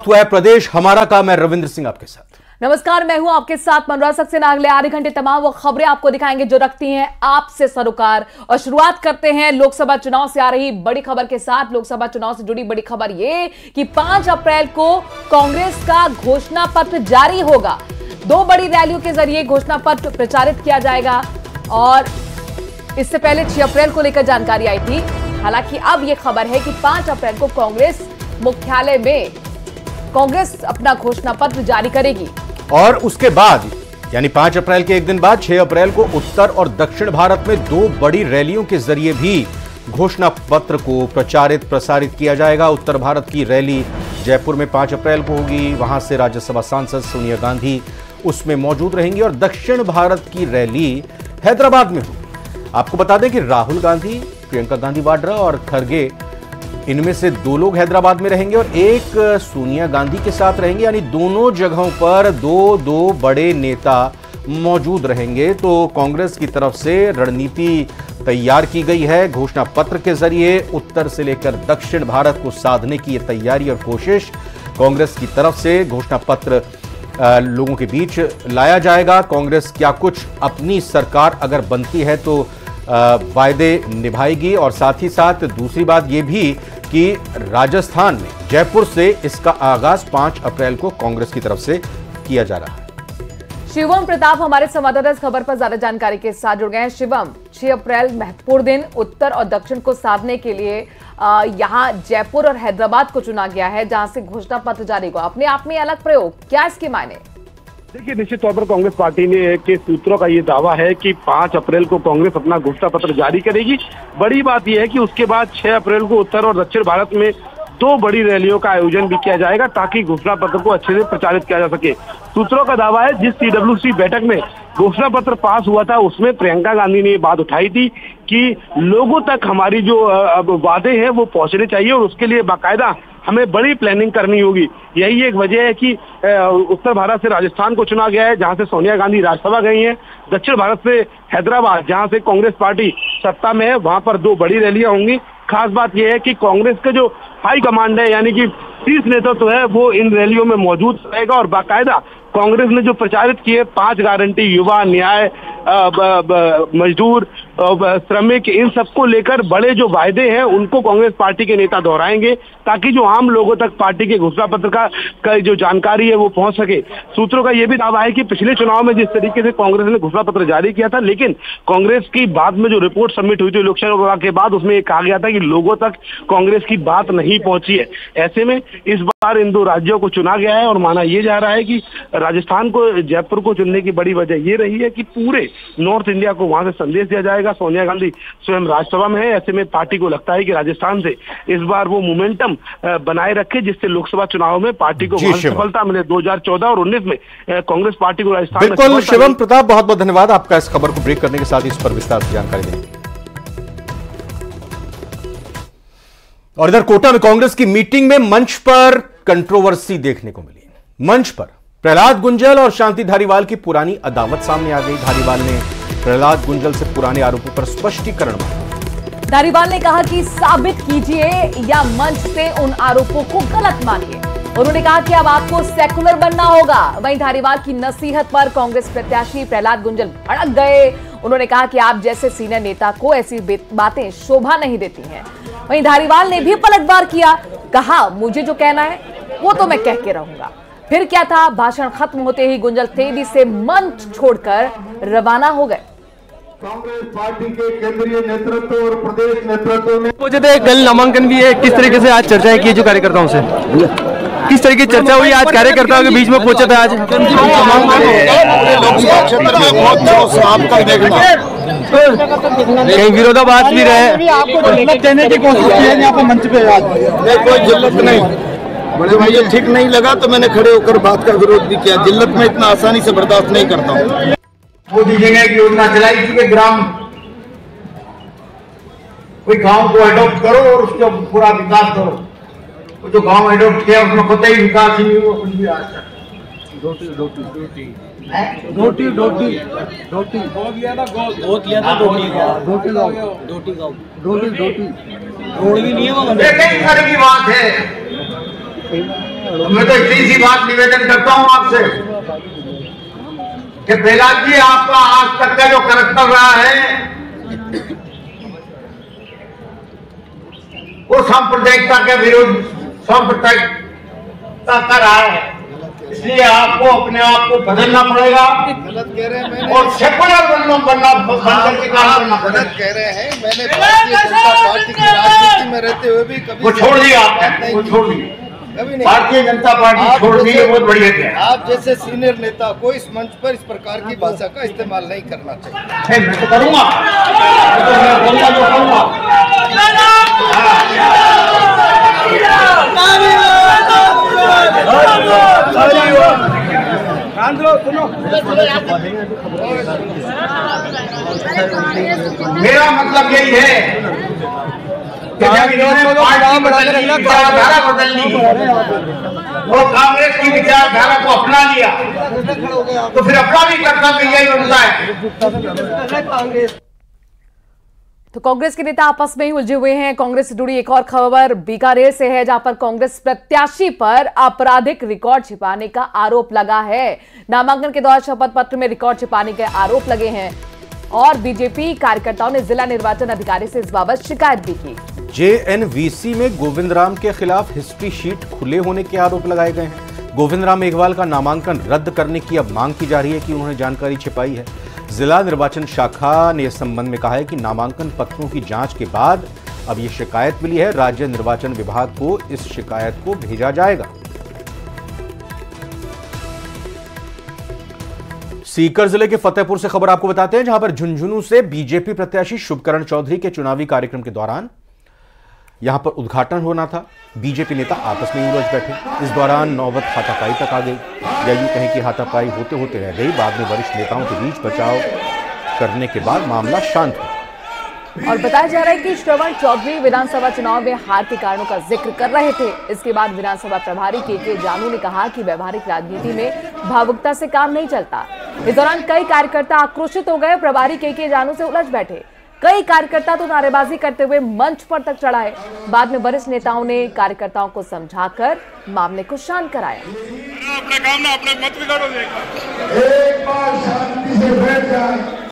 हुआ है प्रदेश हमारा का। मैं रविंद्र सिंह आपके साथ। नमस्कार, मैं हूं आपके साथ मनोज सक्सेना। अगले आधे घंटे तमाम वो खबरें आपको दिखाएंगे जो रखती हैं आपसे सरोकार। और शुरुआत करते हैं लोकसभा चुनाव से आ रही बड़ी खबर के साथ। लोकसभा चुनाव से जुड़ी बड़ी खबर ये कि 5 अप्रैल को कांग्रेस का घोषणा पत्र जारी होगा। 2 बड़ी रैलियों के जरिए घोषणा पत्र प्रचारित किया जाएगा और इससे पहले 6 अप्रैल को लेकर जानकारी आई थी। हालांकि अब यह खबर है कि 5 अप्रैल को कांग्रेस मुख्यालय में कांग्रेस अपना घोषणा पत्र जारी करेगी और उसके बाद यानी 5 अप्रैल के एक दिन बाद 6 अप्रैल को उत्तर और दक्षिण भारत में 2 बड़ी रैलियों के जरिए भी घोषणा पत्र को प्रसारित किया जाएगा। उत्तर भारत की रैली जयपुर में 5 अप्रैल को होगी, वहां से राज्यसभा सांसद सोनिया गांधी उसमें मौजूद रहेंगी और दक्षिण भारत की रैली हैदराबाद में होगी। आपको बता दें कि राहुल गांधी, प्रियंका गांधी वाड्रा और खरगे इनमें से 2 लोग हैदराबाद में रहेंगे और एक सोनिया गांधी के साथ रहेंगे, यानी दोनों जगहों पर 2 बड़े नेता मौजूद रहेंगे। तो कांग्रेस की तरफ से रणनीति तैयार की गई है। घोषणा पत्र के जरिए उत्तर से लेकर दक्षिण भारत को साधने की यह तैयारी और कोशिश कांग्रेस की तरफ से घोषणा पत्र लोगों के बीच लाया जाएगा। कांग्रेस क्या कुछ अपनी सरकार अगर बनती है तो वायदे निभाएगी और साथ ही साथ दूसरी बात यह भी कि राजस्थान में जयपुर से इसका आगाज 5 अप्रैल को कांग्रेस की तरफ से किया जा रहा है। शिवम प्रताप हमारे संवाददाता इस खबर पर ज्यादा जानकारी के साथ जुड़ गए हैं। शिवम, 6 अप्रैल महत्वपूर्ण दिन उत्तर और दक्षिण को साधने के लिए यहां जयपुर और हैदराबाद को चुना गया है जहां से घोषणा पत्र जारी होगा। अपने आप में अलग प्रयोग, क्या इसके मायने? देखिए, निश्चित तौर पर कांग्रेस पार्टी ने के सूत्रों का ये दावा है कि 5 अप्रैल को कांग्रेस अपना घोषणा पत्र जारी करेगी। बड़ी बात यह है कि उसके बाद 6 अप्रैल को उत्तर और दक्षिण भारत में 2 बड़ी रैलियों का आयोजन भी किया जाएगा ताकि घोषणा पत्र को अच्छे से प्रचारित किया जा सके। सूत्रों का दावा है जिस CWC बैठक में घोषणा पत्र पास हुआ था उसमें प्रियंका गांधी ने ये बात उठाई थी कि लोगों तक हमारी जो वादे हैं वो पहुंचने चाहिए और उसके लिए बाकायदा हमें बड़ी प्लानिंग करनी होगी। यही एक वजह है कि उत्तर भारत से राजस्थान को चुना गया है जहां से सोनिया गांधी राज्यसभा गई हैं। दक्षिण भारत से हैदराबाद जहां से कांग्रेस पार्टी सत्ता में है वहां पर 2 बड़ी रैलियां होंगी। खास बात यह है कि कांग्रेस का जो हाई कमांड है यानी कि शीर्ष नेतृत्व है वो इन रैलियों में मौजूद रहेगा और बाकायदा कांग्रेस ने जो प्रचारित किए 5 गारंटी, युवा, न्याय, मजदूर, श्रमिक, इन सबको लेकर बड़े जो वायदे हैं उनको कांग्रेस पार्टी के नेता दोहराएंगे ताकि जो आम लोगों तक पार्टी के घोषणा पत्र का जो जानकारी है वो पहुंच सके। सूत्रों का यह भी दावा है कि पिछले चुनाव में जिस तरीके से कांग्रेस ने घोषणा पत्र जारी किया था, लेकिन कांग्रेस की बाद में जो रिपोर्ट सबमिट हुई थी लोकसभा के बाद उसमें कहा गया था कि लोगों तक कांग्रेस की बात नहीं पहुंची है। ऐसे में इस बार इन 2 राज्यों को चुना गया है और माना यह जा रहा है कि राजस्थान को, जयपुर को चुनने की बड़ी वजह यह रही है कि पूरे नॉर्थ इंडिया को वहां से संदेश दिया जाएगा। सोनिया गांधी स्वयं राज्यसभा में है, ऐसे में पार्टी को लगता है कि राजस्थान से इस बार वो मोमेंटम बनाए रखे जिससे लोकसभा चुनाव में पार्टी को सफलता मिले। 2014 और 19 में कांग्रेस पार्टी को राजस्थान में। बिल्कुल शिवम प्रताप, बहुत बहुत धन्यवाद आपका इस खबर को ब्रेक करने के साथ इस पर विस्तार से जानकारी देने। और इधर कोटा में कांग्रेस की मीटिंग में मंच पर कंट्रोवर्सी देखने को मिली। मंच पर प्रहलाद गुंजल और शांति धारीवाल की पुरानी अदावत सामने आ गई। धारीवाल ने प्रहलाद गुंजल से पुराने आरोपों पर स्पष्टीकरण मांगा। धारीवाल ने कहा कि साबित कीजिए या मंच से उन आरोपों को गलत मानिए। उन्होंने कहा कि अब आपको सेकुलर बनना होगा। वहीं धारीवाल की नसीहत पर कांग्रेस प्रत्याशी प्रहलाद गुंजल भड़क गए। उन्होंने कहा कि आप जैसे सीनियर नेता को ऐसी बातें शोभा नहीं देती हैं। वहीं धारीवाल ने भी पलटवार किया, कहा मुझे जो कहना है वो तो मैं कह के रहूंगा। फिर क्या था, भाषण खत्म होते ही गुंजल तेजी से मंच छोड़कर रवाना हो गए। कांग्रेस पार्टी के केंद्रीय नेतृत्व और प्रदेश नेतृत्व ने मुझे तो कल नामांकन भी है। किस तरीके से आज चर्चाएं की जो कार्यकर्ताओं से, किस तरह की चर्चा हुई आज कार्यकर्ताओं के बीच में पहुंचे थे? आज कहीं विरोधाभास भी रहे, आपको कहने की कोशिश की है यहाँ पर मंच पे। आज कोई जिल्लत नहीं, बड़े भाई ये ठीक नहीं लगा तो मैंने खड़े होकर बात का विरोध भी किया। जिल्लत में इतना आसानी से बर्दाश्त नहीं करता हूँ। मोदी जी ने एक योजना चलाई थी कि ग्राम, कोई गांव को अडॉप्ट करो और उसका पूरा विकास करो। तो जो गांव अडॉप्ट किया उसमें खुद ही विकास ही नहीं हुआ कुछ भी आज तक। रोटी रोटी रोटी रोटी रोटी रोटी गोद लिया था, गोद लिया था, रोटी रोटी रोटी रोटी रोटी रोटी भी नहीं है। कई तरह की बात है मैं तो इतनी सी बात निवेदन करता हूं आपसे कि प्रहलाद जी, आपका आज तक का जो करैक्टर रहा है वो सांप्रदायिकता के विरुद्ध सांप्रदायिकता का रहा है, इसलिए आपको अपने आप को बदलना पड़ेगा। गलत कह रहे हैं, और सेकुलर बनना बनकर के काम करना पड़ेगा। गलत कह रहे हैं। मैंने भारतीय जनता पार्टी की राजनीति में रहते हुए भी कभी वो छोड़ दिया आपने, वो छोड़ दिया, कभी नहीं। भारतीय जनता पार्टी छोड़ दी है, बहुत बढ़िया किया। आप जैसे सीनियर नेता को इस मंच पर इस प्रकार की भाषा का इस्तेमाल नहीं करना चाहिए। मैं तो करूंगा, मैं बोलूंगा तो करूंगा। मेरा मतलब यही है कि जब इन्होंने पार्टी बदलनी, विचारधारा बदलनी, वो कांग्रेस की विचारधारा को अपना लिया, तो फिर अपना भी कर्तव्य यही बनता है। तो कांग्रेस के नेता आपस में ही उलझे हुए हैं। कांग्रेस से जुड़ी एक और खबर बीकानेर से है, जहां पर कांग्रेस प्रत्याशी पर आपराधिक रिकॉर्ड छिपाने का आरोप लगा है। नामांकन के दौरान शपथ पत्र में रिकॉर्ड छिपाने के आरोप लगे हैं और बीजेपी कार्यकर्ताओं ने जिला निर्वाचन अधिकारी से इस बाबत शिकायत भी की। जेएनवीसी में गोविंद राम के खिलाफ हिस्ट्री शीट खुले होने के आरोप लगाए गए हैं। गोविंद राम मेघवाल का नामांकन रद्द करने की अब मांग की जा रही है कि उन्होंने जानकारी छिपाई है। जिला निर्वाचन शाखा ने इस संबंध में कहा है कि नामांकन पत्रों की जांच के बाद अब ये शिकायत मिली है, राज्य निर्वाचन विभाग को इस शिकायत को भेजा जाएगा। सीकर जिले के फतेहपुर से खबर आपको बताते हैं, जहां पर झुंझुनू से बीजेपी प्रत्याशी शुभकरण चौधरी के चुनावी कार्यक्रम के दौरान यहां पर उद्घाटन होना था। बीजेपी नेता आपस में उलझ बैठे। इस दौरान नौबत हाथापाई तक आ गई, या यूं कहें कि हाथापाई होते होते रह गई। बाद में वरिष्ठ नेताओं के बीच बचाव करने के बाद मामला शांत हुआ। और बताया जा रहा है कि श्रवण चौधरी विधानसभा चुनाव में हार के कारणों का जिक्र कर रहे थे। इसके बाद विधानसभा प्रभारी के जानू ने कहा कि व्यवहारिक राजनीति में भावुकता से काम नहीं चलता। इस दौरान कई कार्यकर्ता आक्रोशित हो गए, प्रभारी के जानू से उलझ बैठे। कई कार्यकर्ता तो नारेबाजी करते हुए मंच पर तक चढ़ाए। बाद में वरिष्ठ नेताओं ने कार्यकर्ताओं को समझाकर मामले को शांत कराया। अपना काम ना अपने मत बिगाड़ो। एक बार शांति से बैठ जाए।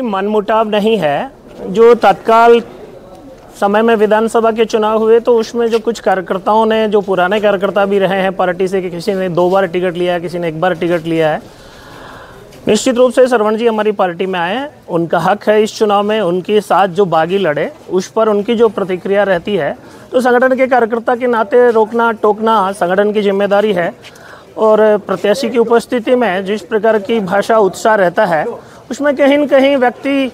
मनमुटाव नहीं है। जो तत्काल समय में विधानसभा के चुनाव हुए तो उसमें जो कुछ कार्यकर्ताओं ने, जो पुराने कार्यकर्ता भी रहे हैं पार्टी से, कि किसी ने 2 बार टिकट लिया है, किसी ने 1 बार टिकट लिया है, निश्चित रूप से श्रवण जी हमारी पार्टी में आए हैं। उनका हक है इस चुनाव में, उनके साथ जो बागी लड़े उस पर उनकी जो प्रतिक्रिया रहती है, तो संगठन के कार्यकर्ता के नाते रोकना टोकना संगठन की जिम्मेदारी है। और प्रत्याशी की उपस्थिति में जिस प्रकार की भाषा उत्साह रहता है, उसमें कहीं न कहीं व्यक्ति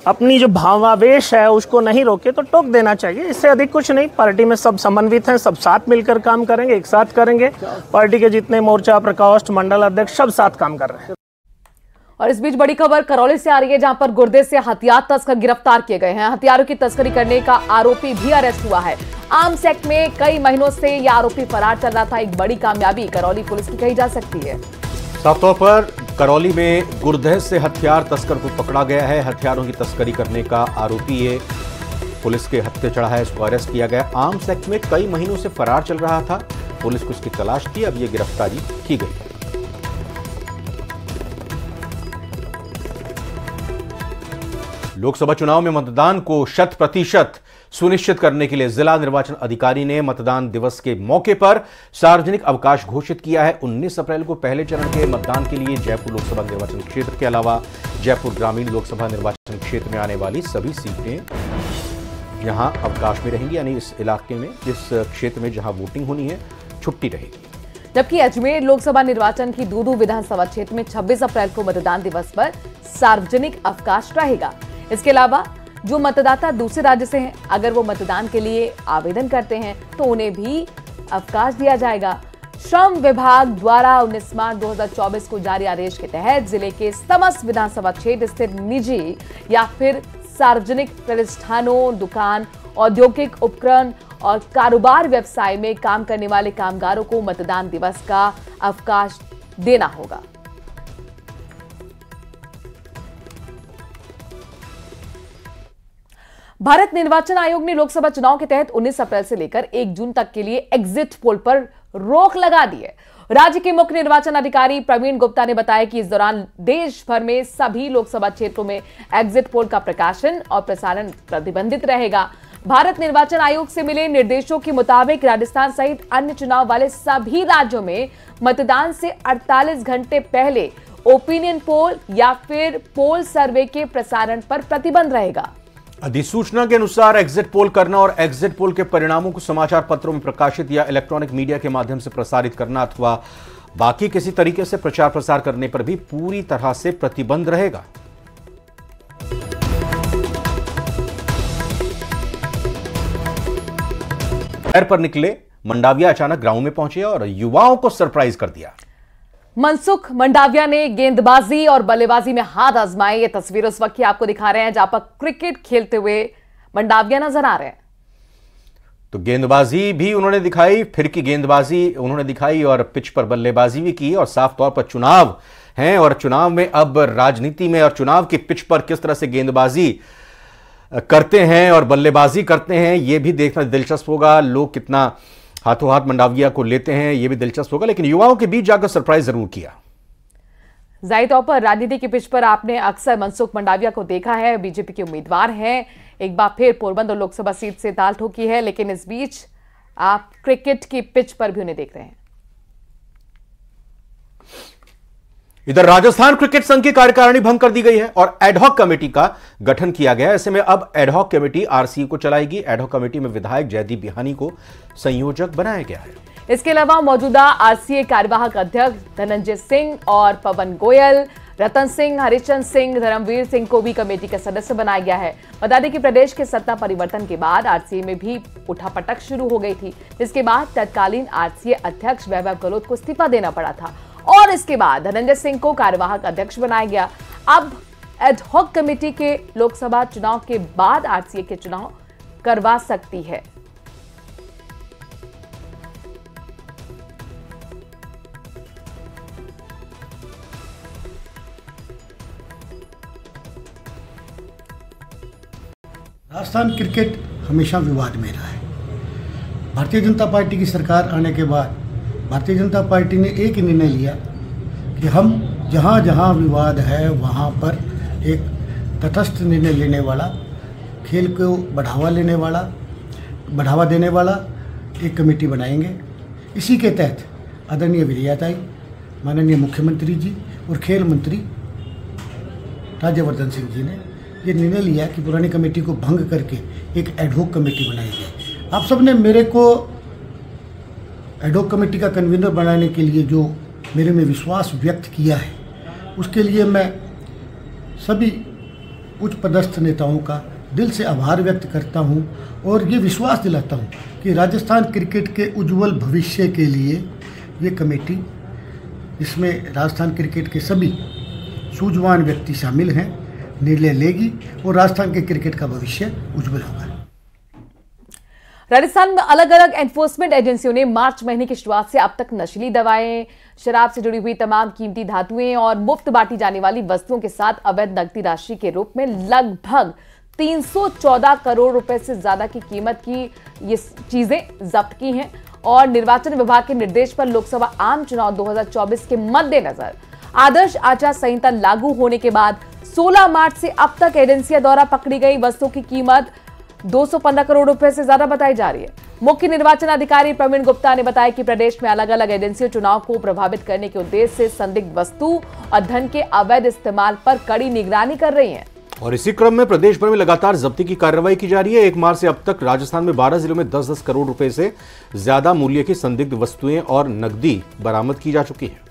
अपनी जो भावावेश है उसको नहीं रोके तो टोक देना चाहिए। इससे अधिक कुछ नहीं। पार्टी में सब समन्वित हैं, सब साथ मिलकर काम करेंगे, एक साथ करेंगे। पार्टी के जितने मोर्चा प्रकोष्ठ मंडल अध्यक्ष सब साथ काम कर रहे हैं। और इस बीच बड़ी खबर करौली से आ रही है, जहां पर गुर्दे से हथियार तस्कर गिरफ्तार किए गए हैं। हथियारों की तस्करी करने का आरोपी भी अरेस्ट हुआ है। आर्म्स एक्ट में कई महीनों से यह आरोपी फरार चल रहा था। एक बड़ी कामयाबी करौली पुलिस की कही जा सकती है। साफ तौर पर करौली में गुर्दे से हथियार तस्कर को पकड़ा गया है। हथियारों की तस्करी करने का आरोपी ये पुलिस के हत्थे चढ़ा है, इसको अरेस्ट किया गया। आर्म्स एक्ट में कई महीनों से फरार चल रहा था, पुलिस को इसकी तलाश थी, अब ये गिरफ्तारी की गई है। लोकसभा चुनाव में मतदान को 100% सुनिश्चित करने के लिए जिला निर्वाचन अधिकारी ने मतदान दिवस के मौके पर सार्वजनिक अवकाश घोषित किया है। 19 अप्रैल को पहले चरण के मतदान के लिए जयपुर लोकसभा निर्वाचन क्षेत्र के अलावा जयपुर ग्रामीण लोकसभा निर्वाचन क्षेत्र में आने वाली सभी सीटें यहां अवकाश में रहेंगी, यानी इस इलाके में, इस क्षेत्र में जहां वोटिंग होनी है, छुट्टी रहेगी। जबकि अजमेर लोकसभा निर्वाचन की दूदू विधानसभा क्षेत्र में 26 अप्रैल को मतदान दिवस पर सार्वजनिक अवकाश रहेगा। इसके अलावा जो मतदाता दूसरे राज्य से हैं, अगर वो मतदान के लिए आवेदन करते हैं तो उन्हें भी अवकाश दिया जाएगा। श्रम विभाग द्वारा 19 मार्च 2024 को जारी आदेश के तहत जिले के समस्त विधानसभा क्षेत्र स्थित निजी या फिर सार्वजनिक प्रतिष्ठानों, दुकान, औद्योगिक उपकरण और कारोबार व्यवसाय में काम करने वाले कामगारों को मतदान दिवस का अवकाश देना होगा। भारत निर्वाचन आयोग ने लोकसभा चुनाव के तहत 19 अप्रैल से लेकर 1 जून तक के लिए एग्जिट पोल पर रोक लगा दी है। राज्य के मुख्य निर्वाचन अधिकारी प्रवीण गुप्ता ने बताया कि इस दौरान देश भर में सभी लोकसभा क्षेत्रों में एग्जिट पोल का प्रकाशन और प्रसारण प्रतिबंधित रहेगा। भारत निर्वाचन आयोग से मिले निर्देशों के मुताबिक राजस्थान सहित अन्य चुनाव वाले सभी राज्यों में मतदान से 48 घंटे पहले ओपिनियन पोल या फिर पोल सर्वे के प्रसारण पर प्रतिबंध रहेगा। अधिसूचना के अनुसार एग्जिट पोल करना और एग्जिट पोल के परिणामों को समाचार पत्रों में प्रकाशित या इलेक्ट्रॉनिक मीडिया के माध्यम से प्रसारित करना अथवा बाकी किसी तरीके से प्रचार प्रसार करने पर भी पूरी तरह से प्रतिबंध रहेगा। पैर पर निकले मंडाविया अचानक ग्राउंड में पहुंचे और युवाओं को सरप्राइज कर दिया। मनसुख मंडाविया ने गेंदबाजी और बल्लेबाजी में हाथ आजमाए। ये तस्वीर उस वक्त की आपको दिखा रहे हैं जहां पर क्रिकेट खेलते हुए मंडाविया नजर आ रहे हैं। तो गेंदबाजी भी उन्होंने दिखाई, फिर की गेंदबाजी उन्होंने दिखाई और पिच पर बल्लेबाजी भी की। और साफ तौर पर चुनाव हैं और चुनाव में अब राजनीति में और चुनाव की पिच पर किस तरह से गेंदबाजी करते हैं और बल्लेबाजी करते हैं, यह भी देखना दिलचस्प होगा। लोग कितना हाथों हाथ मंडाविया को लेते हैं यह भी दिलचस्प होगा, लेकिन युवाओं के बीच जाकर सरप्राइज जरूर किया। जाहिर तौर पर राजनीति की पिच पर आपने अक्सर मनसुख मंडाविया को देखा है। बीजेपी के उम्मीदवार हैं, एक बार फिर पोरबंदर लोकसभा सीट से दाल ठोकी है, लेकिन इस बीच आप क्रिकेट की पिच पर भी उन्हें देख रहे हैं। इधर राजस्थान क्रिकेट संघ की कार्यकारिणी भंग कर दी गई है और एडहॉक कमेटी का गठन किया गया है। ऐसे में अब एडहॉक कमेटी आरसीए को चलाएगी। एडहॉक कमेटी में विधायक जयदीप बिहानी को संयोजक बनाया गया है। इसके अलावा मौजूदा आरसीए कार्यवाहक अध्यक्ष धनंजय सिंह और पवन गोयल, रतन सिंह, हरिचंद सिंह, धर्मवीर सिंह को भी कमेटी का सदस्य बनाया गया है। बता दें कि प्रदेश के सत्ता परिवर्तन के बाद आरसीए में भी उठापटक शुरू हो गई थी, जिसके बाद तत्कालीन आरसीए अध्यक्ष वैभव गहलोत को इस्तीफा देना पड़ा था और इसके बाद धनंजय सिंह को कार्यवाहक अध्यक्ष बनाया गया। अब एडहॉक कमेटी के लोकसभा चुनाव के बाद आरसीए के चुनाव करवा सकती है। राजस्थान क्रिकेट हमेशा विवाद में रहा है। भारतीय जनता पार्टी की सरकार आने के बाद भारतीय जनता पार्टी ने एक निर्णय लिया कि हम जहाँ जहाँ विवाद है वहाँ पर एक तटस्थ निर्णय लेने वाला, खेल को बढ़ावा देने वाला एक कमेटी बनाएंगे। इसी के तहत आदरणीय विजयाताई, माननीय मुख्यमंत्री जी और खेल मंत्री राज्यवर्धन सिंह जी ने ये निर्णय लिया कि पुरानी कमेटी को भंग करके एक एडहॉक कमेटी बनाई जाए। आप सब ने मेरे को एडहॉक कमेटी का कन्वीनर बनाने के लिए जो मेरे में विश्वास व्यक्त किया है, उसके लिए मैं सभी उच्च पदस्थ नेताओं का दिल से आभार व्यक्त करता हूं और ये विश्वास दिलाता हूं कि राजस्थान क्रिकेट के उज्जवल भविष्य के लिए ये कमेटी, इसमें राजस्थान क्रिकेट के सभी सूझवान व्यक्ति शामिल हैं, निर्णय लेगी और राजस्थान के क्रिकेट का भविष्य उज्जवल होगा। राजस्थान में अलग अलग एनफोर्समेंट एजेंसियों ने मार्च महीने की शुरुआत से अब तक नशीली दवाएं, शराब से जुड़ी हुई तमाम कीमती धातुएं और मुफ्त बांटी जाने वाली वस्तुओं के साथ अवैध नकदी राशि के रूप में लगभग 314 करोड़ रुपए से ज्यादा की कीमत की ये चीजें जब्त की हैं और निर्वाचन विभाग के निर्देश पर लोकसभा आम चुनाव 2024 के मद्देनजर आदर्श आचार संहिता लागू होने के बाद 16 मार्च से अब तक एजेंसियों द्वारा पकड़ी गई वस्तुओं की कीमत 215 करोड़ रुपए से ज्यादा बताई जा रही है। मुख्य निर्वाचन अधिकारी प्रवीण गुप्ता ने बताया कि प्रदेश में अलग अलग एजेंसियों चुनाव को प्रभावित करने के उद्देश्य से संदिग्ध वस्तु और धन के अवैध इस्तेमाल पर कड़ी निगरानी कर रही हैं। और इसी क्रम में प्रदेश भर में लगातार जब्ती की कार्रवाई की जा रही है। 1 मार्च से अब तक राजस्थान में 12 जिलों में 10-10 करोड़ रुपए से ज्यादा मूल्य की संदिग्ध वस्तुएं और नकदी बरामद की जा चुकी है।